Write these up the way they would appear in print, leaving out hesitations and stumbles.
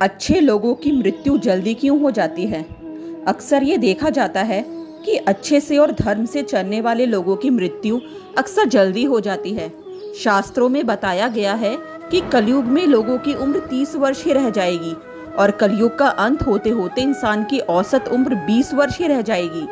अच्छे लोगों की मृत्यु जल्दी क्यों हो जाती है? अक्सर ये देखा जाता है कि अच्छे से और धर्म से चलने वाले लोगों की मृत्यु अक्सर जल्दी हो जाती है। शास्त्रों में बताया गया है कि कलयुग में लोगों की उम्र 30 वर्ष ही रह जाएगी और कलयुग का अंत होते होते इंसान की औसत उम्र 20 वर्ष ही रह जाएगी।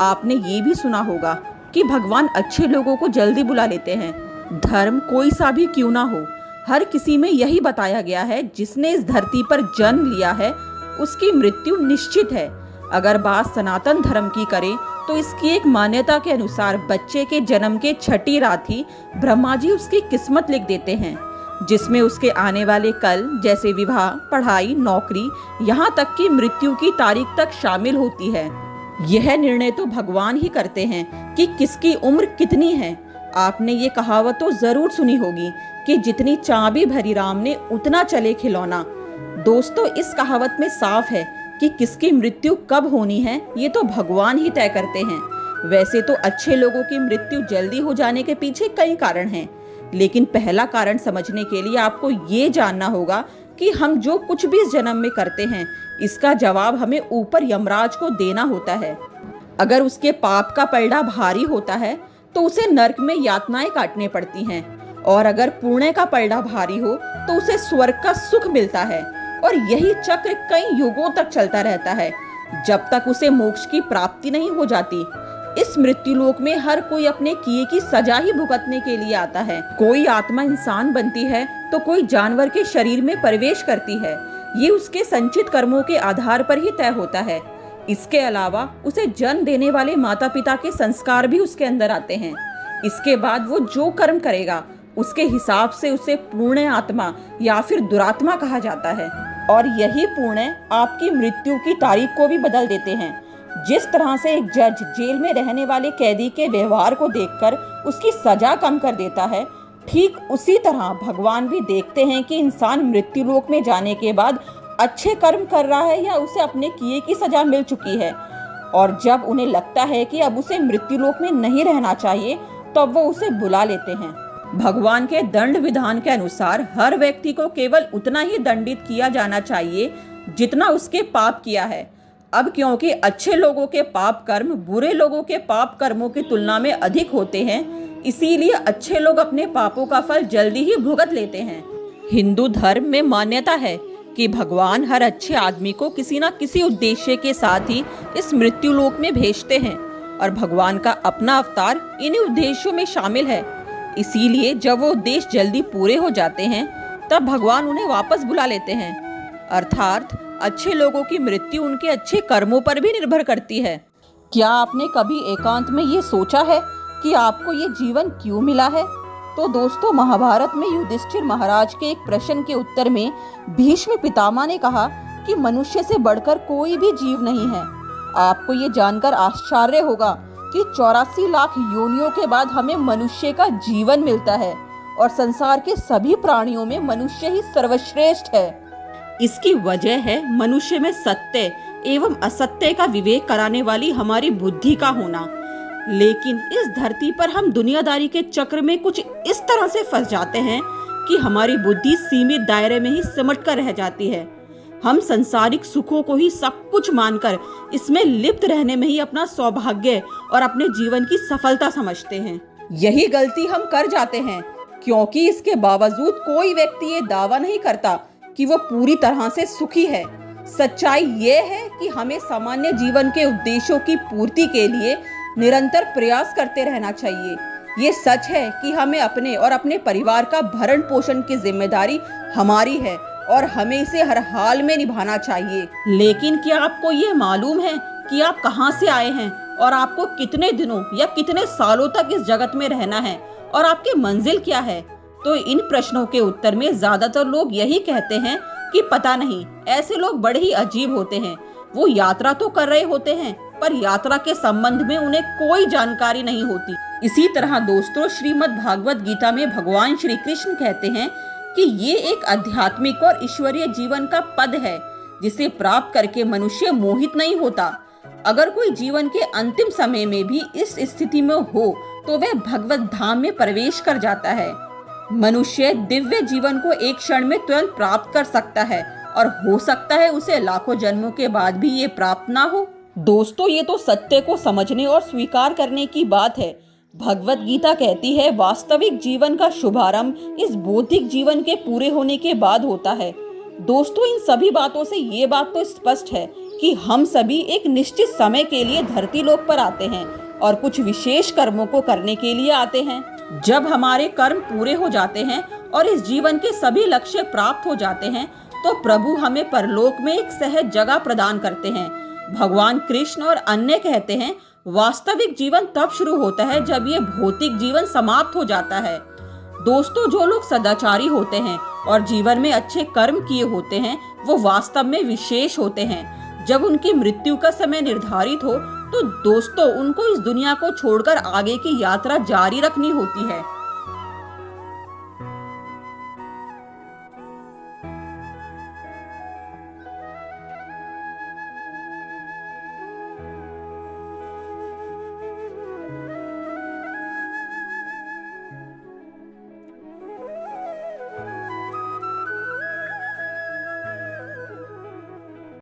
आपने ये भी सुना होगा कि भगवान अच्छे लोगों को जल्दी बुला लेते हैं। धर्म कोई सा भी क्यों ना हो, हर किसी में यही बताया गया है, जिसने इस धरती पर जन्म लिया है उसकी मृत्यु निश्चित है। अगर बात सनातन धर्म की करें तो इसकी एक मान्यता के अनुसार बच्चे के जन्म के छठी रात ही ब्रह्मा जी उसकी किस्मत लिख देते हैं, जिसमें उसके आने वाले कल जैसे विवाह, पढ़ाई, नौकरी, यहाँ तक कि मृत्यु की तारीख तक शामिल होती है। यह निर्णय तो भगवान ही करते हैं कि किसकी उम्र कितनी है। आपने ये कहावत तो जरूर सुनी होगी कि जितनी चाबी भरी राम ने उतना चले खिलौना। दोस्तों, इस कहावत में साफ है कि किसकी मृत्यु कब होनी है ये तो भगवान ही तय करते हैं। वैसे तो अच्छे लोगों की मृत्यु जल्दी हो जाने के पीछे कई कारण हैं, लेकिन पहला कारण समझने के लिए आपको ये जानना होगा कि हम जो कुछ भी इस जन्म में करते हैं इसका जवाब हमें ऊपर यमराज को देना होता है। अगर उसके पाप का पलड़ा भारी होता है तो उसे नरक में यातनाएं काटने पड़ती हैं, और अगर पुण्य का पलड़ा भारी हो तो उसे स्वर्ग का सुख मिलता है। और यही चक्र कई युगों तक चलता रहता है जब तक उसे मोक्ष की प्राप्ति नहीं हो जाती। इस मृत्यु लोक में हर कोई अपने किए की सजा ही भुगतने के लिए आता है। कोई आत्मा इंसान बनती है तो कोई जानवर के शरीर में प्रवेश करती है। ये उसके संचित कर्मों के आधार पर ही तय होता है। इसके अलावा उसे जन्म देने वाले माता पिता के संस्कार भी उसके अंदर आते हैं। इसके बाद वो जो कर्म करेगा उसके हिसाब से उसे पुण्य आत्मा या फिर दुरात्मा कहा जाता है, और यही पुण्य आपकी मृत्यु की तारीख को भी बदल देते हैं। जिस तरह से एक जज जेल में रहने वाले कैदी के व्यवहार को देखकर उसकी सजा कम कर देता है, ठीक उसी तरह भगवान भी देखते हैं कि इंसान मृत्यु लोक में जाने के बाद अच्छे कर्म कर रहा है या उसे अपने किए की सजा मिल चुकी है। और जब उन्हें लगता है कि अब उसे मृत्यु लोक में नहीं रहना चाहिए तब वो उसे बुला लेते हैं। भगवान के दंड विधान के अनुसार हर व्यक्ति को केवल उतना ही दंडित किया जाना चाहिए जितना उसके पाप किया है। अब क्योंकि अच्छे लोगों के पाप कर्म बुरे लोगों के पाप कर्मों की तुलना में अधिक होते हैं, इसीलिए अच्छे लोग अपने पापों का फल जल्दी ही भुगत लेते हैं। हिंदू धर्म में मान्यता है कि भगवान हर अच्छे आदमी को किसी न किसी उद्देश्य के साथ ही इस मृत्यु लोक में भेजते हैं, और भगवान का अपना अवतार इन्हीं उद्देश्यों में शामिल है। इसीलिए जब वो उद्देश्य जल्दी पूरे हो जाते हैं तब भगवान उन्हें वापस बुला लेते हैं। अर्थात अच्छे लोगों की मृत्यु उनके अच्छे कर्मों पर भी निर्भर करती है। क्या आपने कभी एकांत में ये सोचा है कि आपको ये जीवन क्यों मिला है? तो दोस्तों, महाभारत में युधिष्ठिर महाराज के एक प्रश्न के उत्तर में भीष्म पितामह ने कहा कि मनुष्य से बढ़कर कोई भी जीव नहीं है। आपको ये जानकर आश्चर्य होगा कि 84 लाख योनियों के बाद हमें मनुष्य का जीवन मिलता है, और संसार के सभी प्राणियों में मनुष्य ही सर्वश्रेष्ठ है। इसकी वजह है मनुष्य में सत्य एवं असत्य का विवेक कराने वाली हमारी बुद्धि का होना। लेकिन इस धरती पर हम दुनियादारी के चक्र में कुछ इस तरह से फंस जाते हैं कि हमारी बुद्धि सीमित दायरे में ही सिमट कर रह जाती है। हम संसारिक सुखों को ही सब कुछ मानकर इसमें लिप्त रहने में ही अपना सौभाग्य और अपने जीवन की सफलता समझते हैं। यही गलती हम कर जाते हैं, क्योंकि इसके बावजूद कोई व्यक्ति ये दावा नहीं करता कि वो पूरी तरह से सुखी है। सच्चाई ये है कि हमें सामान्य जीवन के उद्देश्यों की पूर्ति के लिए निरंतर प्रयास करते रहना चाहिए। ये सच है कि हमें अपने और अपने परिवार का भरण पोषण की जिम्मेदारी हमारी है और हमें इसे हर हाल में निभाना चाहिए। लेकिन क्या आपको ये मालूम है कि आप कहाँ से आए हैं और आपको कितने दिनों या कितने सालों तक इस जगत में रहना है, और आपकी मंजिल क्या है? तो इन प्रश्नों के उत्तर में ज्यादातर लोग यही कहते हैं कि पता नहीं। ऐसे लोग बड़े ही अजीब होते हैं। वो यात्रा तो कर रहे होते हैं पर यात्रा के संबंध में उन्हें कोई जानकारी नहीं होती। इसी तरह दोस्तों, श्रीमद् भागवत गीता में भगवान श्री कृष्ण कहते हैं कि ये एक आध्यात्मिक और ईश्वरीय जीवन का पद है जिसे प्राप्त करके मनुष्य मोहित नहीं होता। अगर कोई जीवन के अंतिम समय में भी इस स्थिति में हो तो वह भगवत धाम में प्रवेश कर जाता है। मनुष्य दिव्य जीवन को एक क्षण में तुरंत प्राप्त कर सकता है और हो सकता है उसे लाखों जन्मों के बाद भी ये प्राप्त ना हो। दोस्तों, ये तो सत्य को समझने और स्वीकार करने की बात है। भगवत गीता कहती है, वास्तविक जीवन का शुभारंभ इस बौद्धिक जीवन के पूरे होने के बाद होता है। दोस्तों, इन सभी बातों से ये बात तो स्पष्ट है कि हम सभी एक निश्चित समय के लिए धरती लोक पर आते हैं और कुछ विशेष कर्मों को करने के लिए आते हैं। जब हमारे कर्म पूरे हो जाते हैं और इस जीवन के सभी लक्ष्य प्राप्त हो जाते हैं तो प्रभु हमें परलोक में एक सहज जगह प्रदान करते हैं। भगवान कृष्ण और अन्य कहते हैं, वास्तविक जीवन तब शुरू होता है जब ये भौतिक जीवन समाप्त हो जाता है। दोस्तों, जो लोग सदाचारी होते हैं और जीवन में अच्छे कर्म किए होते हैं वो वास्तव में विशेष होते हैं। जब उनकी मृत्यु का समय निर्धारित हो तो दोस्तों उनको इस दुनिया को छोड़कर आगे की यात्रा जारी रखनी होती है।